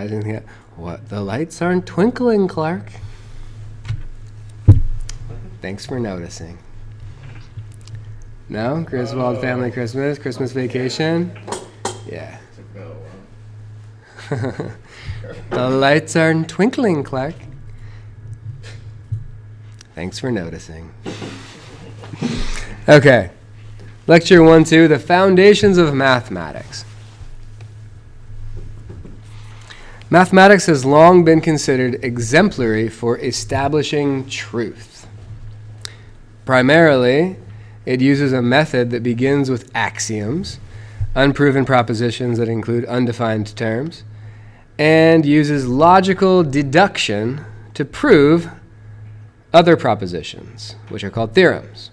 recognizing that what the lights aren't twinkling, Clark. Thanks for noticing. No? Griswold family Christmas vacation? Yeah. The lights aren't twinkling, Clark. Thanks for noticing. Okay. Lecture 1-2, the foundations of mathematics. Mathematics has long been considered exemplary for establishing truth. Primarily, it uses a method that begins with axioms, unproven propositions that include undefined terms, and uses logical deduction to prove other propositions, which are called theorems.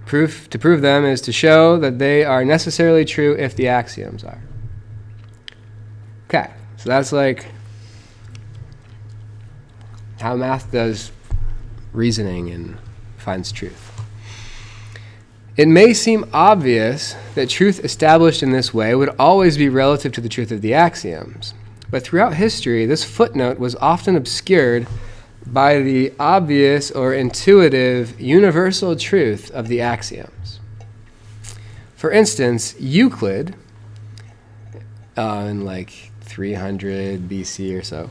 To prove them is to show that they are necessarily true if the axioms are. Okay, so that's like how math does reasoning and finds truth. It may seem obvious that truth established in this way would always be relative to the truth of the axioms, but throughout history, this footnote was often obscured by the obvious or intuitive universal truth of the axioms. For instance, Euclid, in like 300 BC or so,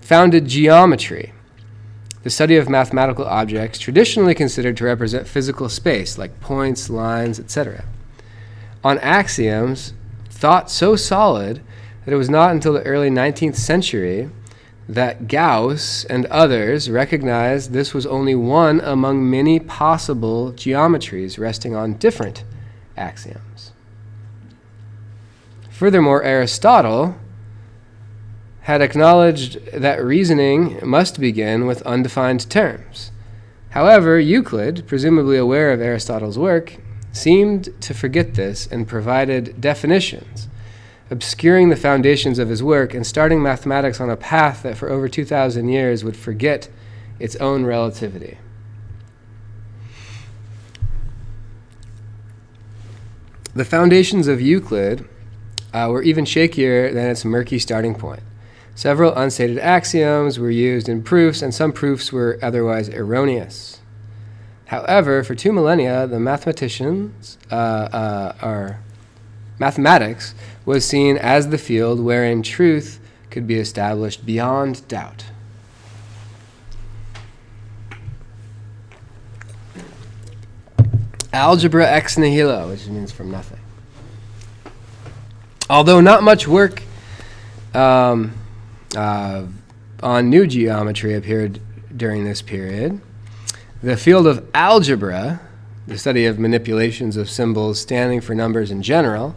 founded geometry, the study of mathematical objects traditionally considered to represent physical space, like points, lines, etc., on axioms thought so solid that it was not until the early 19th century that Gauss and others recognized this was only one among many possible geometries resting on different axioms. Furthermore, Aristotle had acknowledged that reasoning must begin with undefined terms. However, Euclid, presumably aware of Aristotle's work, seemed to forget this and provided definitions, obscuring the foundations of his work and starting mathematics on a path that for over 2,000 years would forget its own relativity. The foundations of Euclid were even shakier than its murky starting point. Several unstated axioms were used in proofs, and some proofs were otherwise erroneous. However, for 2 millennia, the mathematics was seen as the field wherein truth could be established beyond doubt. Algebra ex nihilo, which means from nothing. Although not much work on new geometry appeared during this period, the field of algebra, the study of manipulations of symbols standing for numbers in general,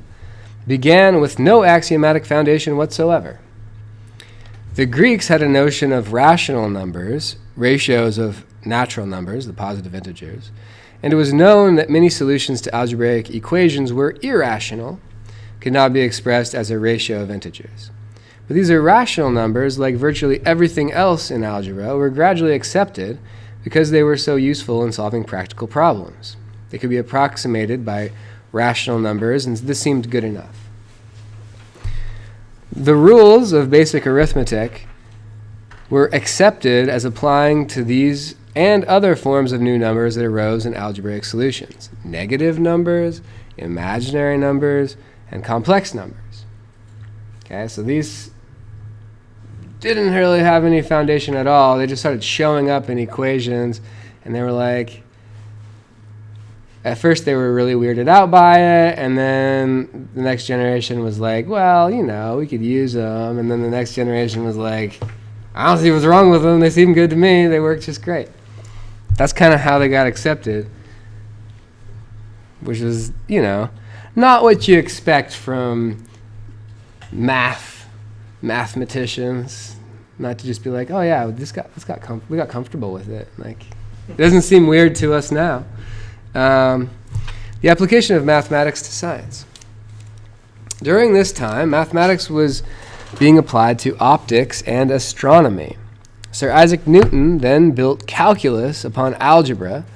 began with no axiomatic foundation whatsoever. The Greeks had a notion of rational numbers, ratios of natural numbers, the positive integers, and it was known that many solutions to algebraic equations were irrational, could not be expressed as a ratio of integers. But these irrational numbers, like virtually everything else in algebra, were gradually accepted because they were so useful in solving practical problems. They could be approximated by rational numbers, and this seemed good enough. The rules of basic arithmetic were accepted as applying to these and other forms of new numbers that arose in algebraic solutions: negative numbers, imaginary numbers, and complex numbers. Okay, so these didn't really have any foundation at all. They just started showing up in equations, and they were like, at first they were really weirded out by it, and then the next generation was like, well, you know, we could use them, and then the next generation was like, I don't see what's wrong with them. They seem good to me. They work just great. That's kind of how they got accepted, which is, you know, not what you expect from mathematicians. Not to just be like, oh yeah, we got comfortable with it. Like, it doesn't seem weird to us now. The application of mathematics to science. During this time, mathematics was being applied to optics and astronomy. Sir Isaac Newton then built calculus upon algebra,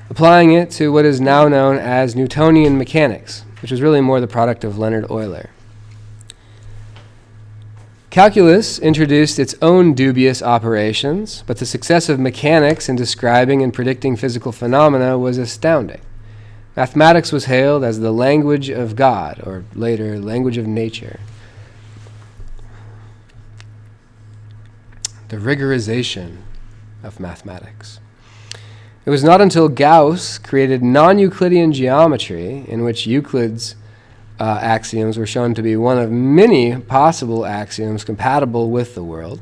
applying it to what is now known as Newtonian mechanics, which was really more the product of Leonard Euler. Calculus introduced its own dubious operations, but the success of mechanics in describing and predicting physical phenomena was astounding. Mathematics was hailed as the language of God, or later, language of nature. The rigorization of mathematics. It was not until Gauss created non-Euclidean geometry, in which Euclid's axioms were shown to be one of many possible axioms compatible with the world,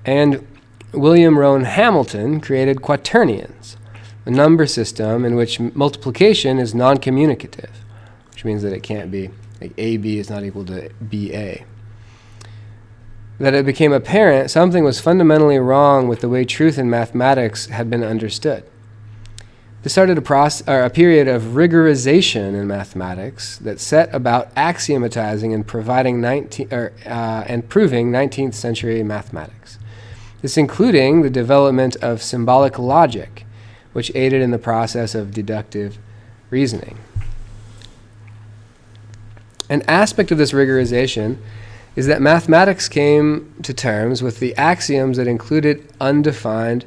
and William Rowan Hamilton created quaternions, a number system in which multiplication is non-communicative, which means that it can't be, like AB is not equal to BA. That it became apparent something was fundamentally wrong with the way truth in mathematics had been understood. This started a period of rigorization in mathematics that set about axiomatizing and proving 19th century mathematics. This including the development of symbolic logic, which aided in the process of deductive reasoning. An aspect of this rigorization is that mathematics came to terms with the axioms that included undefined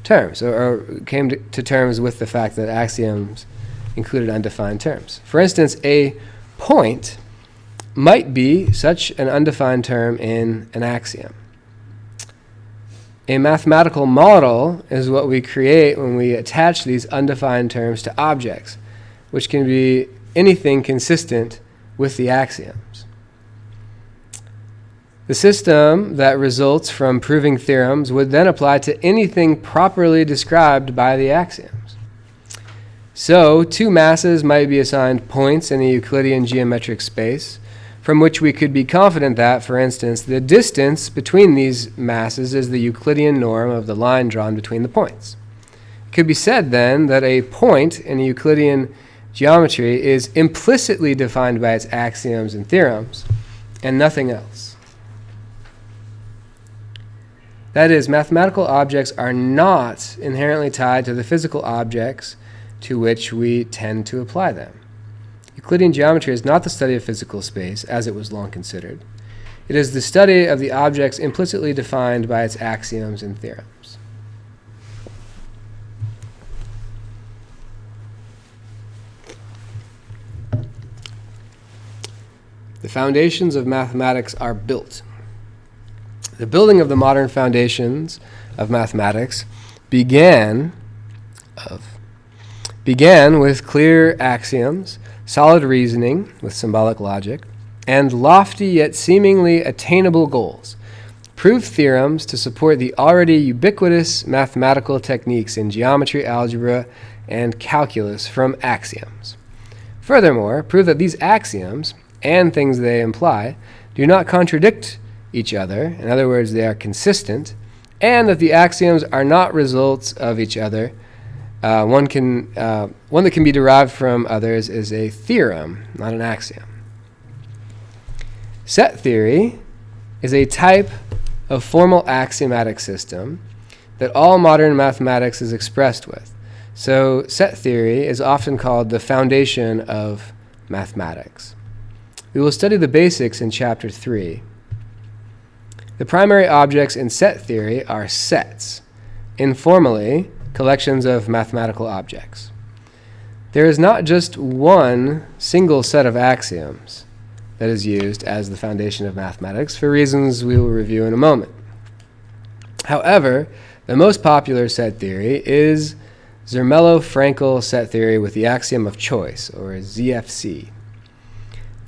terms, or came to terms with the fact that axioms included undefined terms. For instance, a point might be such an undefined term in an axiom. A mathematical model is what we create when we attach these undefined terms to objects, which can be anything consistent with the axioms. The system that results from proving theorems would then apply to anything properly described by the axioms. So, two masses might be assigned points in a Euclidean geometric space, from which we could be confident that, for instance, the distance between these masses is the Euclidean norm of the line drawn between the points. It could be said, then, that a point in a Euclidean geometry is implicitly defined by its axioms and theorems, and nothing else. That is, mathematical objects are not inherently tied to the physical objects to which we tend to apply them. Euclidean geometry is not the study of physical space, as it was long considered. It is the study of the objects implicitly defined by its axioms and theorems. The foundations of mathematics are built. The building of the modern foundations of mathematics began with clear axioms, solid reasoning with symbolic logic, and lofty yet seemingly attainable goals. Prove theorems to support the already ubiquitous mathematical techniques in geometry, algebra, and calculus from axioms. Furthermore, prove that these axioms and things they imply do not contradict each other, in other words, they are consistent, and that the axioms are not results of each other. One that can be derived from others is a theorem, not an axiom. Set theory is a type of formal axiomatic system that all modern mathematics is expressed with. So set theory is often called the foundation of mathematics. We will study the basics in Chapter 3. The primary objects in set theory are sets, informally collections of mathematical objects. There is not just one single set of axioms that is used as the foundation of mathematics, for reasons we will review in a moment. However, the most popular set theory is Zermelo-Fraenkel set theory with the axiom of choice, or ZFC.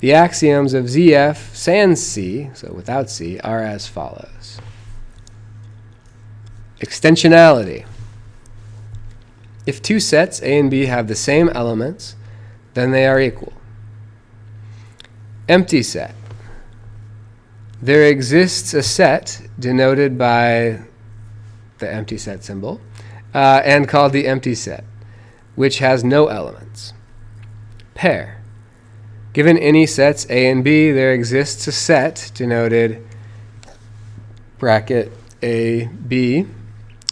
The axioms of ZF sans C, so without C, are as follows. Extensionality. If two sets, A and B, have the same elements, then they are equal. Empty set. There exists a set denoted by the empty set symbol and called the empty set, which has no elements. Pair. Given any sets A and B, there exists a set denoted bracket A, B,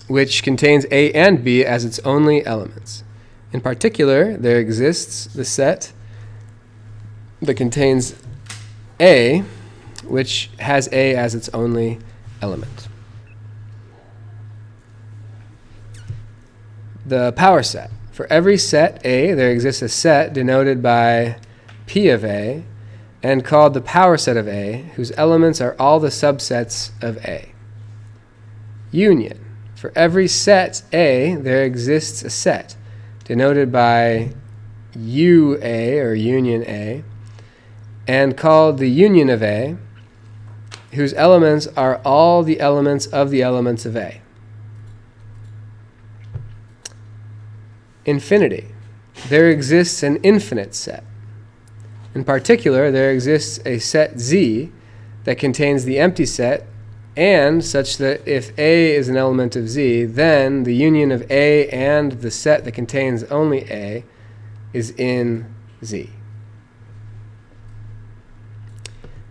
which contains A and B as its only elements. In particular, there exists the set that contains A which has A as its only element. The power set. For every set A, there exists a set denoted by P of A and called the power set of A, whose elements are all the subsets of A. Union. For every set A, there exists a set denoted by UA or union A and called the union of A, whose elements are all the elements of the elements of A. Infinity. There exists an infinite set. In particular, there exists a set Z that contains the empty set and such that if A is an element of Z, then the union of A and the set that contains only A is in Z.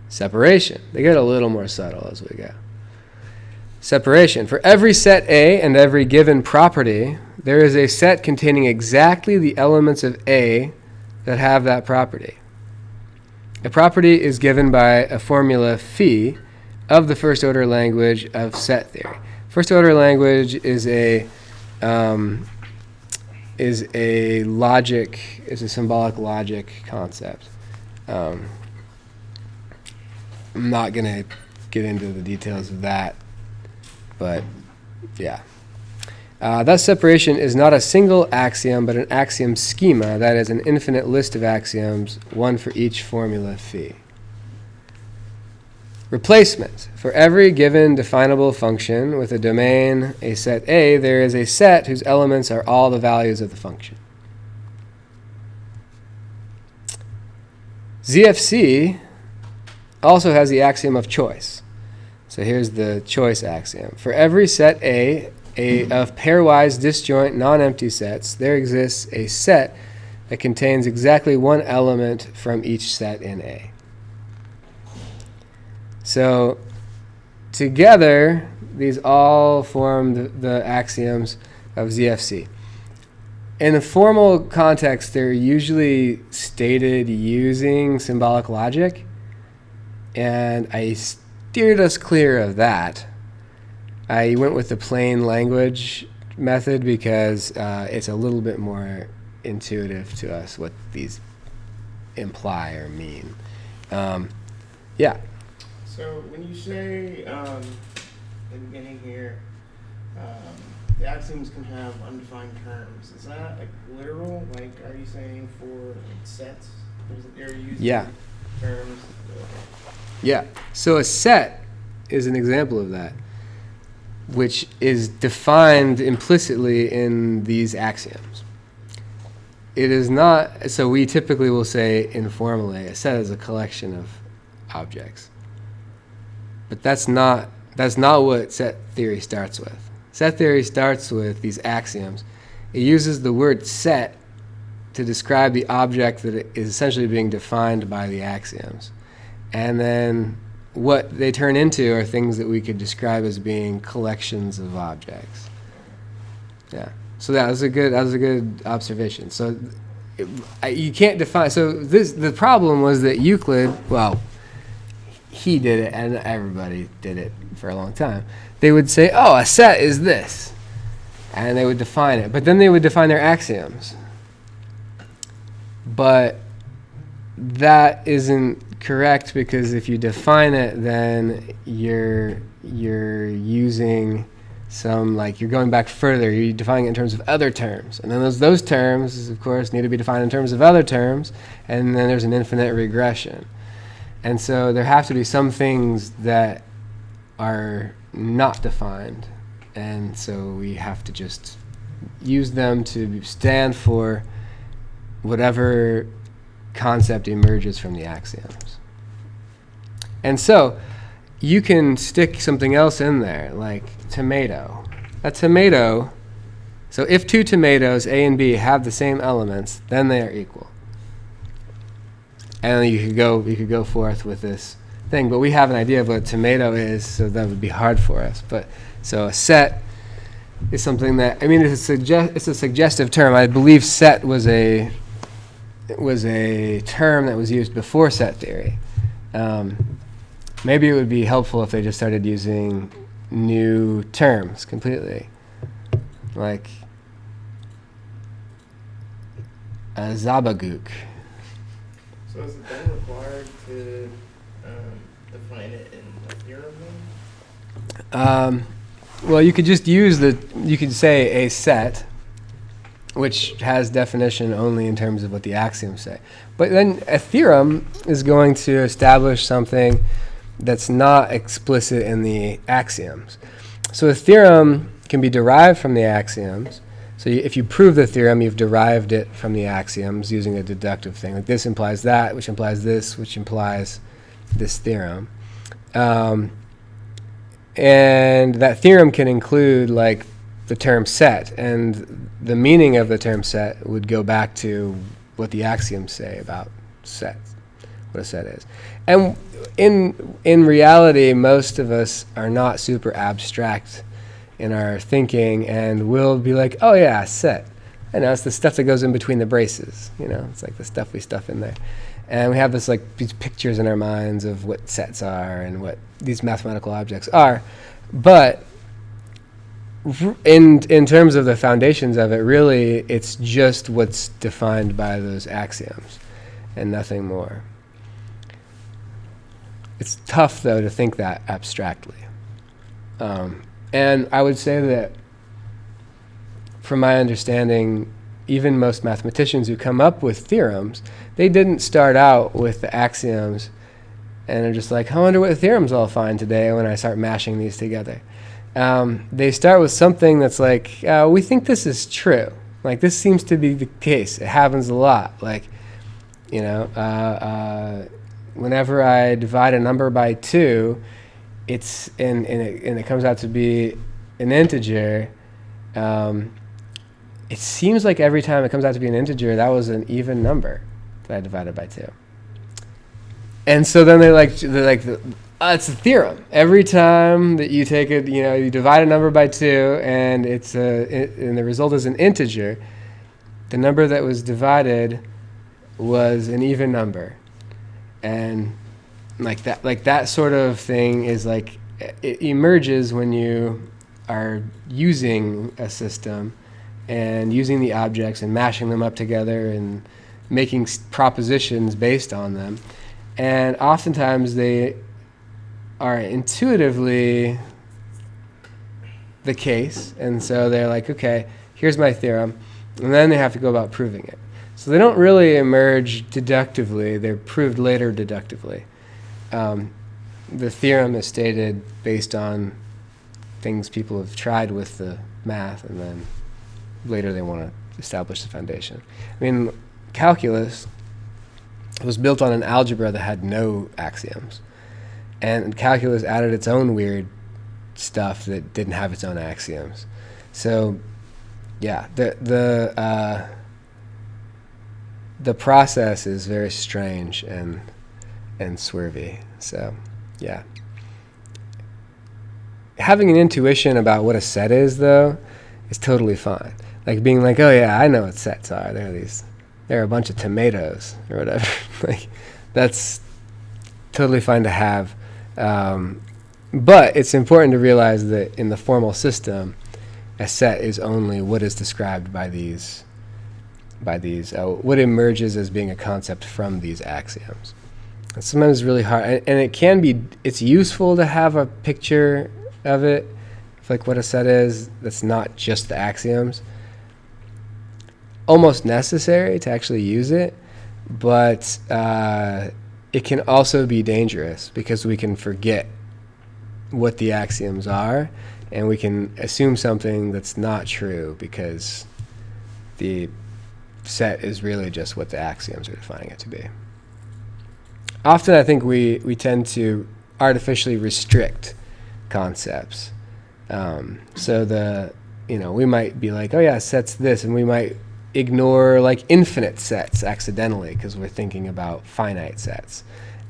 Separation. They get a little more subtle as we go. Separation. For every set A and every given property, there is a set containing exactly the elements of A that have that property. A property is given by a formula phi of the first order language of set theory. First order language is a symbolic logic concept. I'm not going to get into the details of that, but yeah. Thus, separation is not a single axiom, but an axiom schema, that is, an infinite list of axioms, one for each formula phi. Replacement. For every given definable function with a domain, a set A, there is a set whose elements are all the values of the function. ZFC also has the axiom of choice. So here's the choice axiom. For every set A of pairwise disjoint non-empty sets, there exists a set that contains exactly one element from each set in A. So together, these all form the axioms of ZFC. In a formal context, they're usually stated using symbolic logic, and I steered us clear of that. I went with the plain language method because it's a little bit more intuitive to us what these imply or mean. Yeah. So when you say at the beginning here, the axioms can have undefined terms, is that like literal? Like, are you saying for like sets? They're using terms? Yeah. So a set is an example of that, which is defined implicitly in these axioms. It is not, so we typically will say informally, a set is a collection of objects. But that's not what set theory starts with. Set theory starts with these axioms. It uses the word set to describe the object that is essentially being defined by the axioms. And then what they turn into are things that we could describe as being collections of objects. Yeah. So that was a good observation. So you can't define. So the problem was that Euclid, well, he did it, and everybody did it for a long time. They would say, "Oh, a set is this," and they would define it. But then they would define their axioms. But that isn't correct, because if you define it, then you're using some, like, you're going back further. You're defining it in terms of other terms, and then those terms, of course, need to be defined in terms of other terms, and then there's an infinite regression. And so there have to be some things that are not defined, and so we have to just use them to stand for whatever concept emerges from the axioms. And so you can stick something else in there, like tomato. A tomato, so if two tomatoes, A and B, have the same elements, then they are equal. And you could go forth with this thing, but we have an idea of what a tomato is, so that would be hard for us. But so a set is something that, I mean, it's a suggestive term. I believe set was a term that was used before set theory, maybe it would be helpful if they just started using new terms completely, like a Zabagook. So is it then required to define it in a theorem then? Well, you could just use you could say a set, which has definition only in terms of what the axioms say. But then a theorem is going to establish something that's not explicit in the axioms. So a theorem can be derived from the axioms. So if you prove the theorem, you've derived it from the axioms using a deductive thing. Like this implies that, which implies this, which implies this theorem. And that theorem can include like the term set, and the meaning of the term set would go back to what the axioms say about sets, what a set is. And in reality, most of us are not super abstract in our thinking, and we'll be like, oh yeah, set. I know, it's the stuff that goes in between the braces, it's like the stuff we stuff in there. And we have these pictures in our minds of what sets are and what these mathematical objects are. But in terms of the foundations of it, really, it's just what's defined by those axioms and nothing more. It's tough, though, to think that abstractly. And I would say that, from my understanding, even most mathematicians who come up with theorems, they didn't start out with the axioms and are just like, I wonder what theorems I'll find today when I start mashing these together. They start with something that's like, we think this is true. Like, this seems to be the case. It happens a lot. Like, whenever I divide a number by 2, and it comes out to be an integer, it seems like every time it comes out to be an integer, that was an even number that I divided by 2. And so then they're like, it's a theorem. Every time that you take it, you divide a number by 2, and and the result is an integer, the number that was divided was an even number. And that sort of thing is like, it emerges when you are using a system and using the objects and mashing them up together and making propositions based on them. And oftentimes they are intuitively the case, and so they're like, okay, here's my theorem, and then they have to go about proving it. So they don't really emerge deductively, they're proved later deductively. The theorem is stated based on things people have tried with the math, and then later they want to establish the foundation. I mean, calculus was built on an algebra that had no axioms. And calculus added its own weird stuff that didn't have its own axioms. So, yeah, the process is very strange and swervy. So, yeah. Having an intuition about what a set is, though, is totally fine. Like being like, oh yeah, I know what sets are. There are a bunch of tomatoes or whatever. Like, that's totally fine to have. But it's important to realize that in the formal system, a set is only what is described by these what emerges as being a concept from these axioms. And sometimes it's really hard, and it's useful to have a picture of it, like what a set is, that's not just the axioms. Almost necessary to actually use it, but it can also be dangerous because we can forget what the axioms are, and we can assume something that's not true because the set is really just what the axioms are defining it to be. Often I think we tend to artificially restrict concepts. So we might be like, oh yeah, set's this, and we might ignore like infinite sets accidentally because we're thinking about finite sets.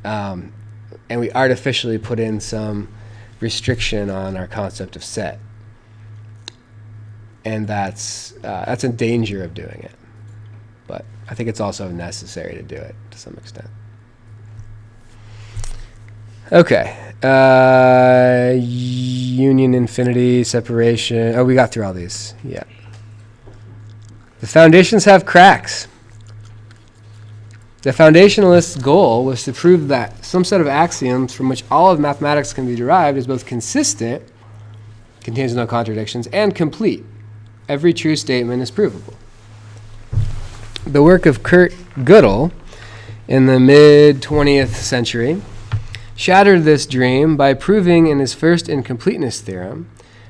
And we artificially put in some restriction on our concept of set. And that's a danger of doing it. But I think it's also necessary to do it to some extent. Okay. Union, infinity, separation. Oh, we got through all these. Yeah. The foundations have cracks. The foundationalist's goal was to prove that some set of axioms from which all of mathematics can be derived is both consistent, contains no contradictions, and complete. Every true statement is provable. The work of Kurt Gödel in the mid-20th century shattered this dream by proving in his first incompleteness theorem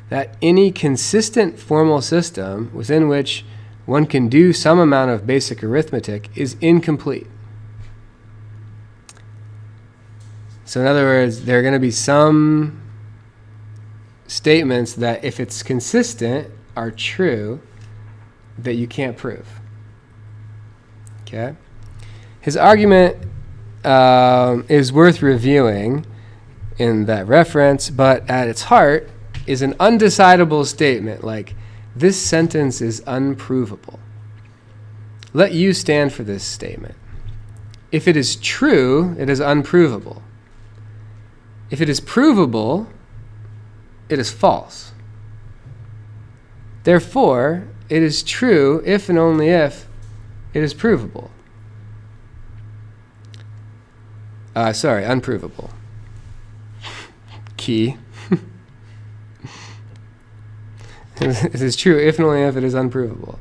that any consistent formal system within which one can do some amount of basic arithmetic is incomplete. So in other words, there are going to be some statements that, if it's consistent, are true that you can't prove. Okay? His argument is worth reviewing in that reference, but at its heart is an undecidable statement like, this sentence is unprovable. Let U stand for this statement. If it is true, it is unprovable. If it is provable, it is false. Therefore, it is true if and only if it is provable. Unprovable. Key. It is true if and only if it is unprovable.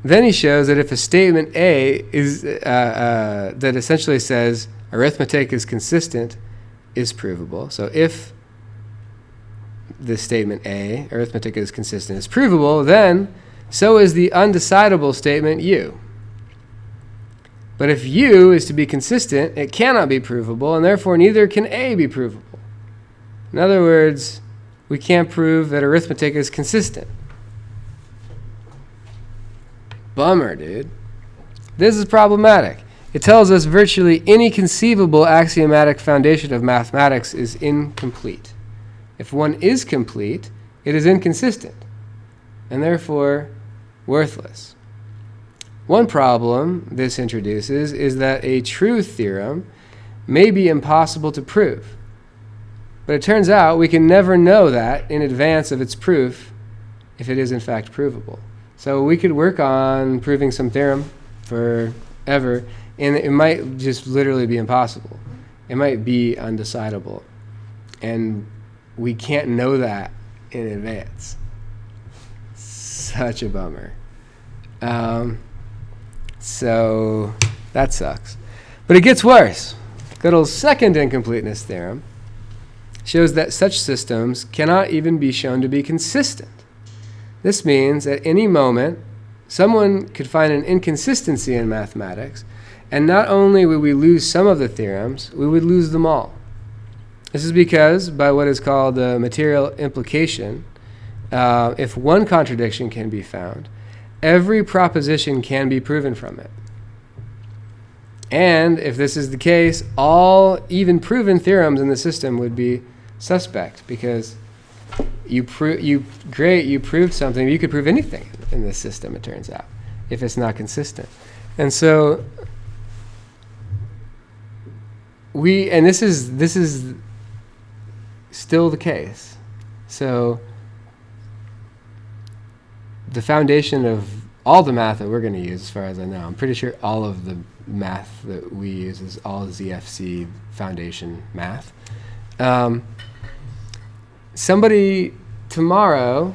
Then he shows that if a statement A is that essentially says arithmetic is consistent, is provable. So if this statement A, arithmetic is consistent, is provable, then so is the undecidable statement U. But if U is to be consistent, it cannot be provable, and therefore neither can A be provable. In other words, we can't prove that arithmetic is consistent. Bummer, dude. This is problematic. It tells us virtually any conceivable axiomatic foundation of mathematics is incomplete. If one is complete, it is inconsistent, and therefore worthless. One problem this introduces is that a true theorem may be impossible to prove. But it turns out we can never know that in advance of its proof if it is in fact provable. So we could work on proving some theorem forever, and it might just literally be impossible. It might be undecidable. And we can't know that in advance. Such a bummer. So that sucks. But it gets worse. Gödel's second incompleteness theorem shows that such systems cannot even be shown to be consistent. This means at any moment, someone could find an inconsistency in mathematics, and not only would we lose some of the theorems, we would lose them all. This is because, by what is called the material implication, if one contradiction can be found, every proposition can be proven from it. And if this is the case, all even proven theorems in the system would be suspect, because you proved something. You could prove anything in this system, it turns out, if it's not consistent. And so this is still the case. So the foundation of all the math that we're going to use, as far as I know, I'm pretty sure all of the math that we use is all ZFC foundation math. Somebody tomorrow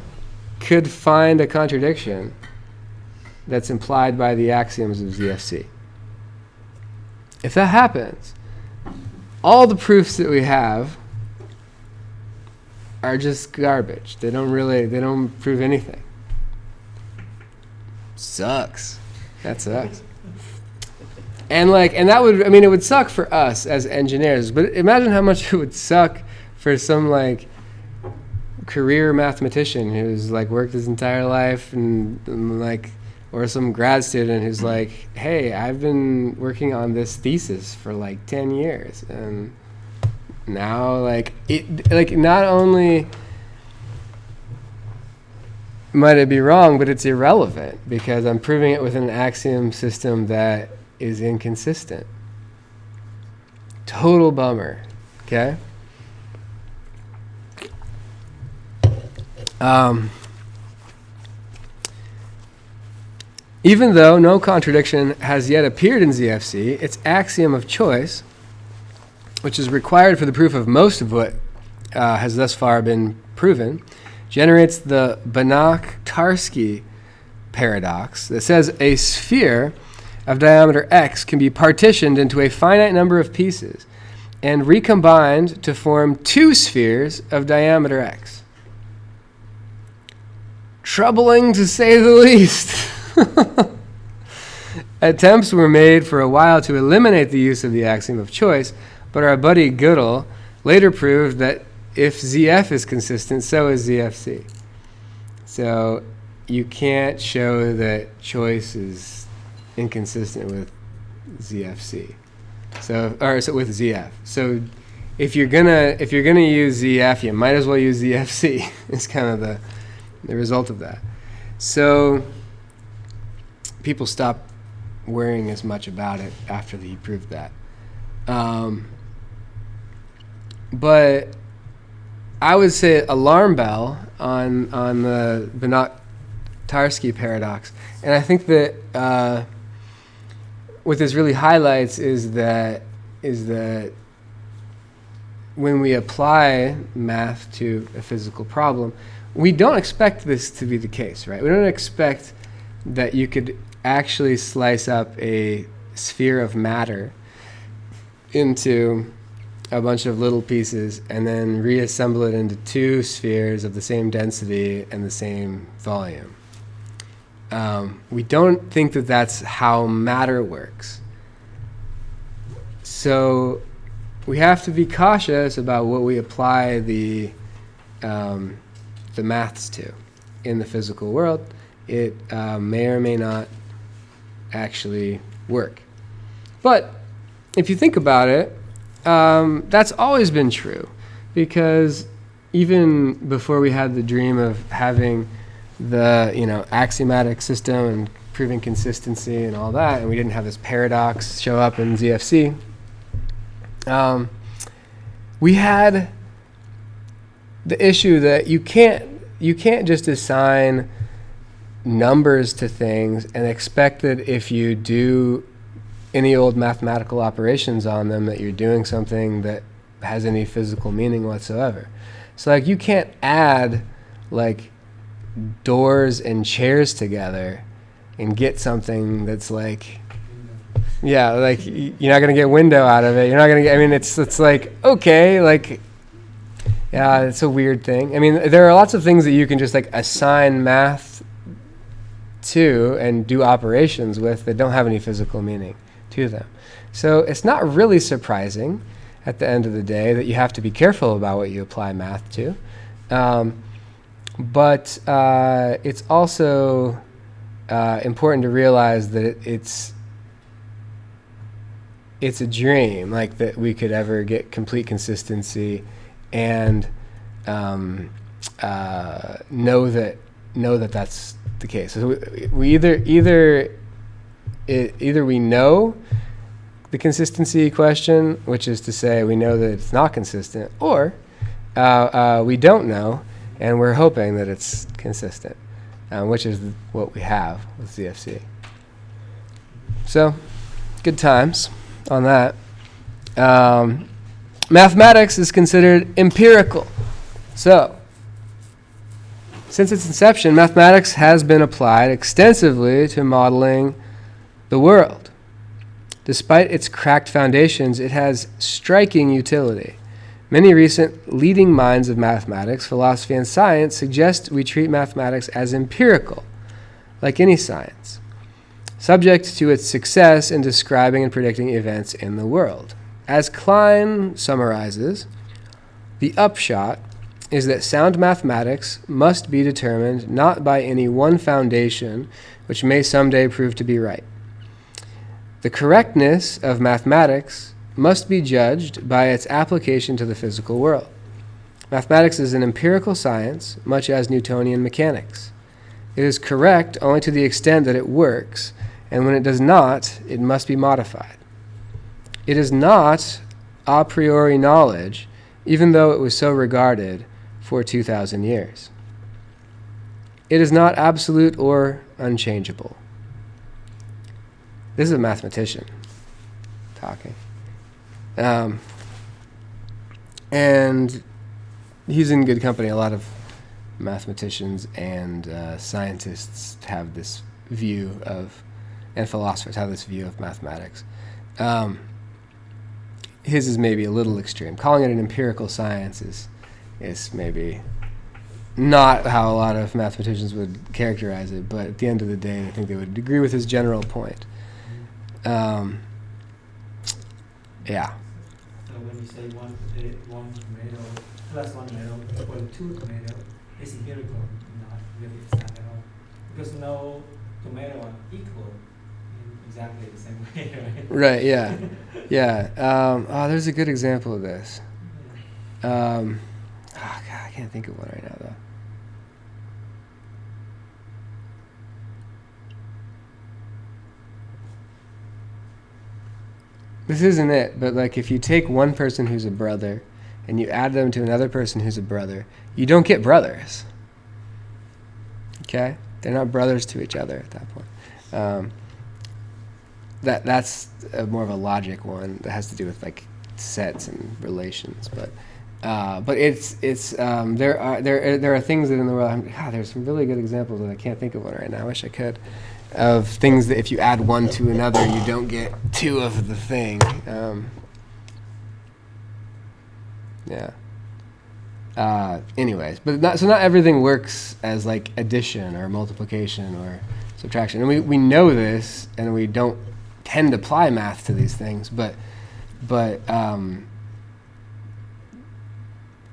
could find a contradiction that's implied by the axioms of ZFC. If that happens, all the proofs that we have are just garbage. They don't prove anything. Sucks. That sucks. And that would, it would suck for us as engineers, but imagine how much it would suck for some career mathematician who's worked his entire life and or some grad student who's hey, I've been working on this thesis for 10 years, and now it not only might it be wrong, but it's irrelevant because I'm proving it with an axiom system that is inconsistent. Total bummer. Okay? Even though no contradiction has yet appeared in ZFC, its axiom of choice, which is required for the proof of most of what has thus far been proven, generates the Binaca-Tarski paradox that says a sphere of diameter x can be partitioned into a finite number of pieces and recombined to form two spheres of diameter x. Troubling to say the least. Attempts were made for a while to eliminate the use of the axiom of choice, but our buddy Gödel later proved that if ZF is consistent, so is ZFC. So you can't show that choice is inconsistent with ZFC. So with ZF. So if you're gonna use ZF, you might as well use ZFC. It's kind of the result of that. So people stopped worrying as much about it after he proved that. But I would say alarm bell on the Binaca-Tarski paradox. And I think that what this really highlights is that when we apply math to a physical problem, we don't expect this to be the case, right? We don't expect that you could actually slice up a sphere of matter into a bunch of little pieces and then reassemble it into two spheres of the same density and the same volume. We don't think that that's how matter works. So we have to be cautious about what we apply the maths to in the physical world. It may or may not actually work. But if you think about it, that's always been true, because even before we had the dream of having the axiomatic system and proving consistency and all that, and we didn't have this paradox show up in ZFC, we had the issue that you can't just assign numbers to things and expect that if you do any old mathematical operations on them that you're doing something that has any physical meaning whatsoever. So you can't add doors and chairs together and get something that's you're not going to get window out of it. You're not going to get, it's okay, yeah, it's a weird thing. There are lots of things that you can just assign math to and do operations with that don't have any physical meaning to them. So it's not really surprising at the end of the day that you have to be careful about what you apply math to. But it's also important to realize that it's a dream, that we could ever get complete consistency and know that that's the case. So we either we know the consistency question, which is to say we know that it's not consistent, or we don't know and we're hoping that it's consistent, which is what we have with ZFC. So, good times on that. Mathematics is considered empirical. So, since its inception, mathematics has been applied extensively to modeling the world. Despite its cracked foundations, it has striking utility. Many recent leading minds of mathematics, philosophy, and science suggest we treat mathematics as empirical, like any science, subject to its success in describing and predicting events in the world. As Klein summarizes, the upshot is that sound mathematics must be determined not by any one foundation, which may someday prove to be right. The correctness of mathematics must be judged by its application to the physical world. Mathematics is an empirical science, much as Newtonian mechanics. It is correct only to the extent that it works, and when it does not, it must be modified. It is not a priori knowledge, even though it was so regarded for 2,000 years. It is not absolute or unchangeable. This is a mathematician talking. And he's in good company. A lot of mathematicians and scientists have this view of, and philosophers have this view of mathematics. His is maybe a little extreme. Calling it an empirical science is maybe not how a lot of mathematicians would characterize it, but at the end of the day, I think they would agree with his general point. Yeah. So when you say one tomato plus one tomato equal two tomato, it's empirical, not really, it's not at all. Because no tomato are equal in exactly the same way, right? Right, yeah. Yeah. There's a good example of this. God, I can't think of one right now, though. This isn't it, but like if you take one person who's a brother and you add them to another person who's a brother, you don't get brothers. Okay? They're not brothers to each other at that point. That's more of a logic one that has to do with like sets and relations, but it's there are things that in the world. There's some really good examples, and I can't think of one right now. I wish I could. Of things that if you add one to another, you don't get two of the thing. Anyways, but not everything works as like addition or multiplication or subtraction, and we know this, and we don't tend to apply math to these things, but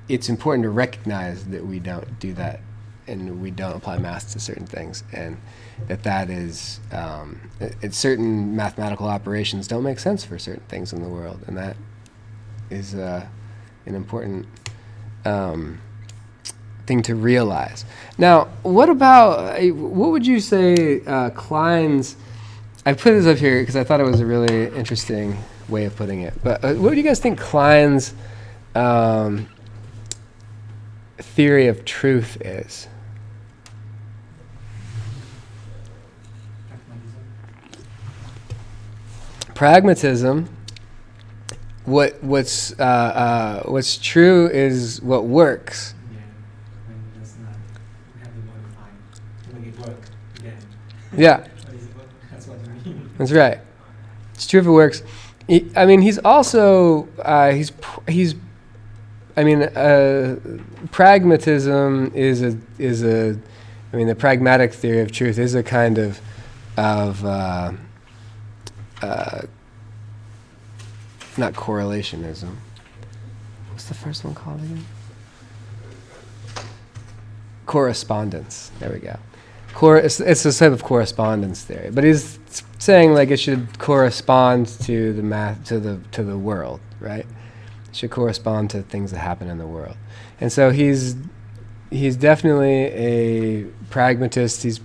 it's important to recognize that we don't do that, and we don't apply math to certain things, and that is certain mathematical operations don't make sense for certain things in the world, and that is an important thing to realize. Now, what would you say Klein's? I put this up here because I thought it was a really interesting way of putting it. But what do you guys think Klein's theory of truth is? Pragmatism. What's true is what works. Yeah, when it does not have to modify to make it work again. Yeah. That's what I mean. That's right. It's true if it works. He's also pragmatism is a. The pragmatic theory of truth is a kind of not correlationism. What's the first one called again? Correspondence. There we go. It's a type of correspondence theory, but he's saying like it should correspond to the math, to the world, right? It should correspond to things that happen in the world, and so he's definitely a pragmatist. He's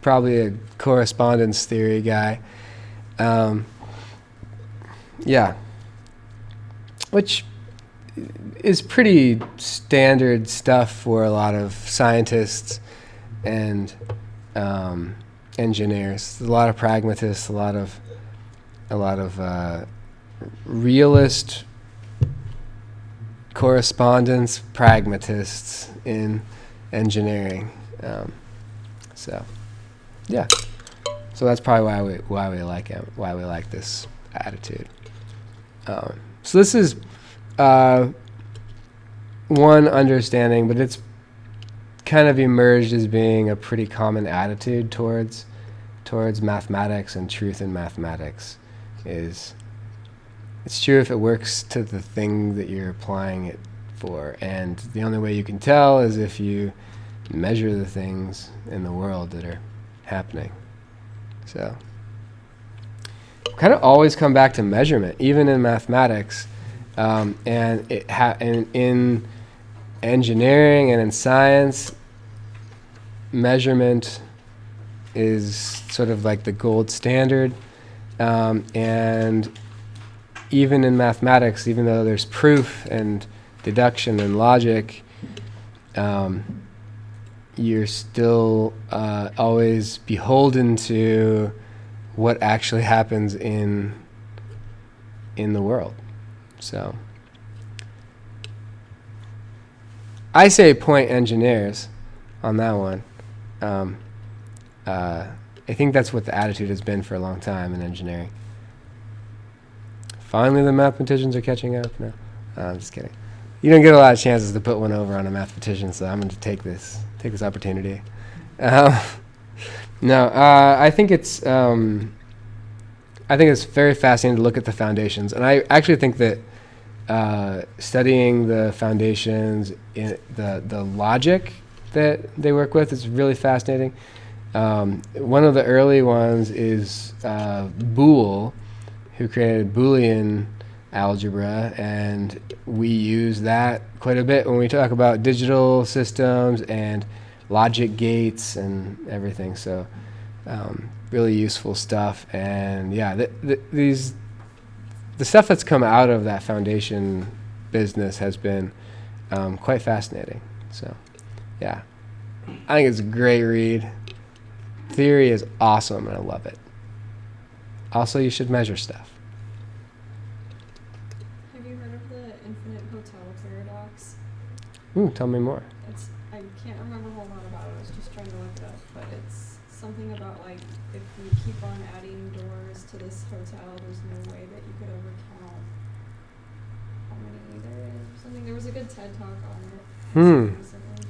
probably a correspondence theory guy. Which is pretty standard stuff for a lot of scientists and engineers. A lot of pragmatists, a lot of realist correspondence pragmatists in engineering. So that's probably why we like him, why we like this attitude. So this is one understanding, but it's kind of emerged as being a pretty common attitude towards mathematics and truth in mathematics. It's true if it works to the thing that you're applying it for, and the only way you can tell is if you measure the things in the world that are happening. So kind of always come back to measurement, even in mathematics, and in engineering and in science. Measurement is sort of like the gold standard, and even in mathematics, even though there's proof and deduction and logic, you're still always beholden to what actually happens in the world. So I say point engineers on that one. I think that's what the attitude has been for a long time in engineering. Finally, the mathematicians are catching up. No, I'm just kidding. You don't get a lot of chances to put one over on a mathematician, so I'm going to take this opportunity. No, I think it's very fascinating to look at the foundations, and I actually think that studying the foundations, in the logic that they work with is really fascinating. One of the early ones is Boole, who created Boolean algebra, and we use that quite a bit when we talk about digital systems and logic gates and everything. So really useful stuff. And yeah, the stuff that's come out of that foundation business has been quite fascinating. So yeah, I think it's a great read. Theory is awesome, and I love it. Also, you should measure stuff. Have you heard of the infinite hotel paradox? Ooh, tell me more. I can't remember a whole lot about it. I was just trying to look it up, but it's something about like if you keep on adding doors to this hotel, there's no way that you could ever count how many there is. Something. There was a good TED talk on it. Recently.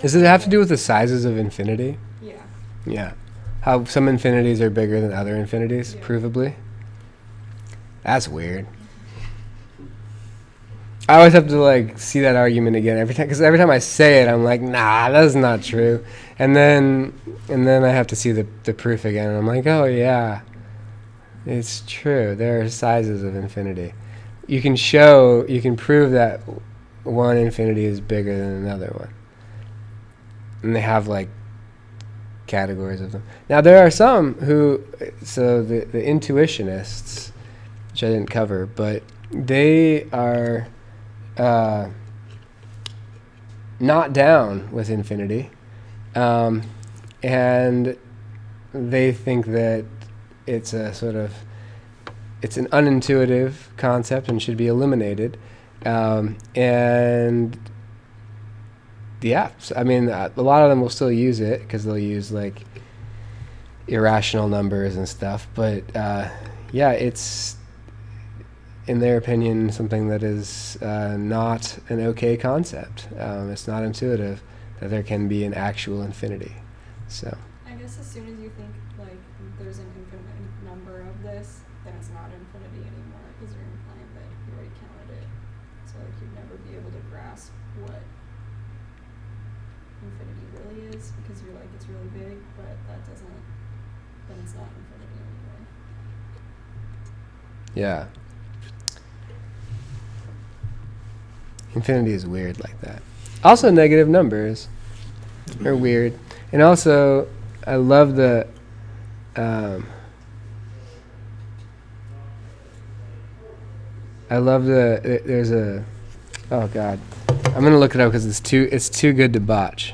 Does it have to do with the sizes of infinity? Yeah. Yeah. How some infinities are bigger than other infinities, Yeah. provably? That's weird. I always have to like see that argument again every time, because every time I say it, I'm like, nah, that's not true. And then I have to see the proof again, and I'm like, oh yeah, it's true. There are sizes of infinity. You can prove that one infinity is bigger than another one. And they have like categories of them. Now there are some who, so the intuitionists, which I didn't cover, but they are not down with infinity, and they think that it's an unintuitive concept and should be eliminated, and yeah, so, I mean, a lot of them will still use it because they'll use like irrational numbers and stuff. But yeah, it's, in their opinion, something that is not an okay concept. It's not intuitive that there can be an actual infinity. So I guess as soon as you think like there's an infinite number of this, then it's not infinity anymore because you're implying that you already counted it. So like you'd never be able to grasp what infinity really is because you're like it's really big, but then it's not infinity anymore. yeah, infinity is weird like that. Also, negative numbers are weird, and also I love the there's a, oh god, I'm gonna look it up because it's too good to botch.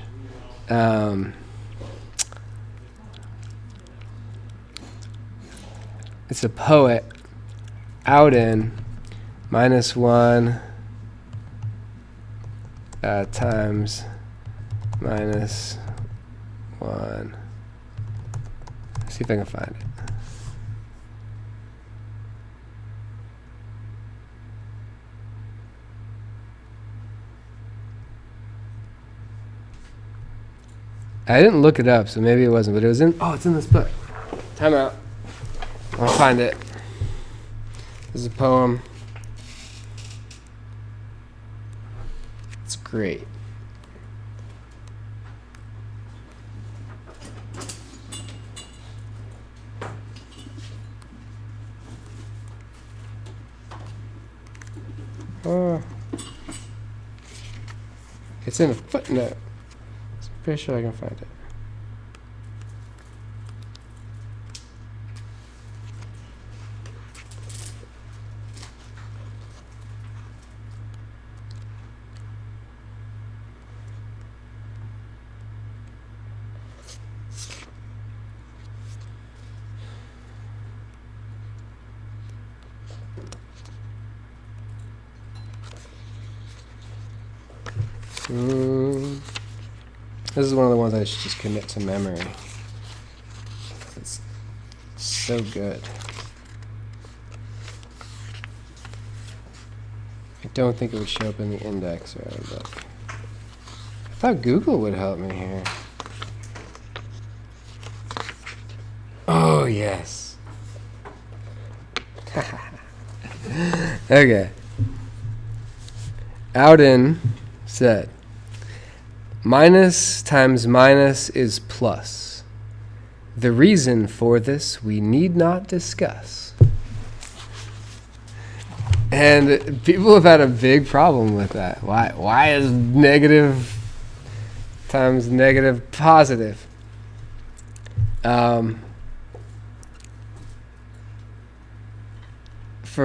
It's a poet, Auden, -1 times -1. Let's see if I can find it. I didn't look it up, so maybe it wasn't, but it was in. Oh, it's in this book. Time out. I'll find it. This is a poem. It's great. It's in a footnote. I'm pretty sure I can find it. This is one of the ones I should just commit to memory. It's so good. I don't think it would show up in the index or but I thought Google would help me here. Oh, yes. Okay. Auden said, minus times minus is plus. The reason for this we need not discuss. And people have had a big problem with that. Why is negative times negative positive? For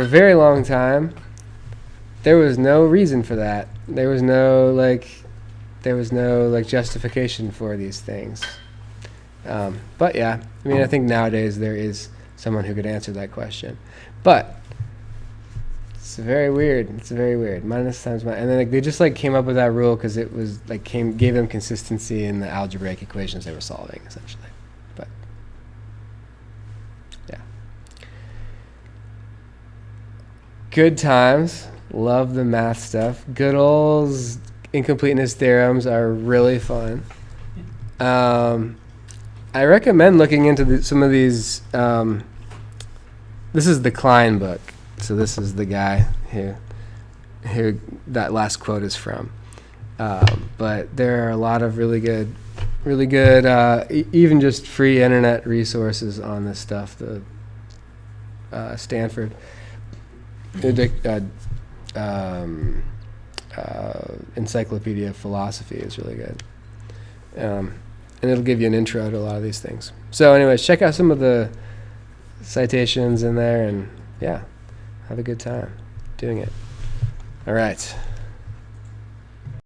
a very long time, there was no reason for that. There was no justification for these things. But yeah, I mean, I think nowadays there is someone who could answer that question. But it's very weird. It's very weird. Minus times minus, and then they just came up with that rule because it was gave them consistency in the algebraic equations they were solving, essentially. But yeah, good times. Love the math stuff. Good old incompleteness theorems are really fun. I recommend looking into some of these. This is the Klein book, so this is the guy who that last quote is from. But there are a lot of really good, even just free internet resources on this stuff. The Stanford Encyclopedia of Philosophy is really good. And it'll give you an intro to a lot of these things. So anyways, check out some of the citations in there, and yeah, have a good time doing it. All right.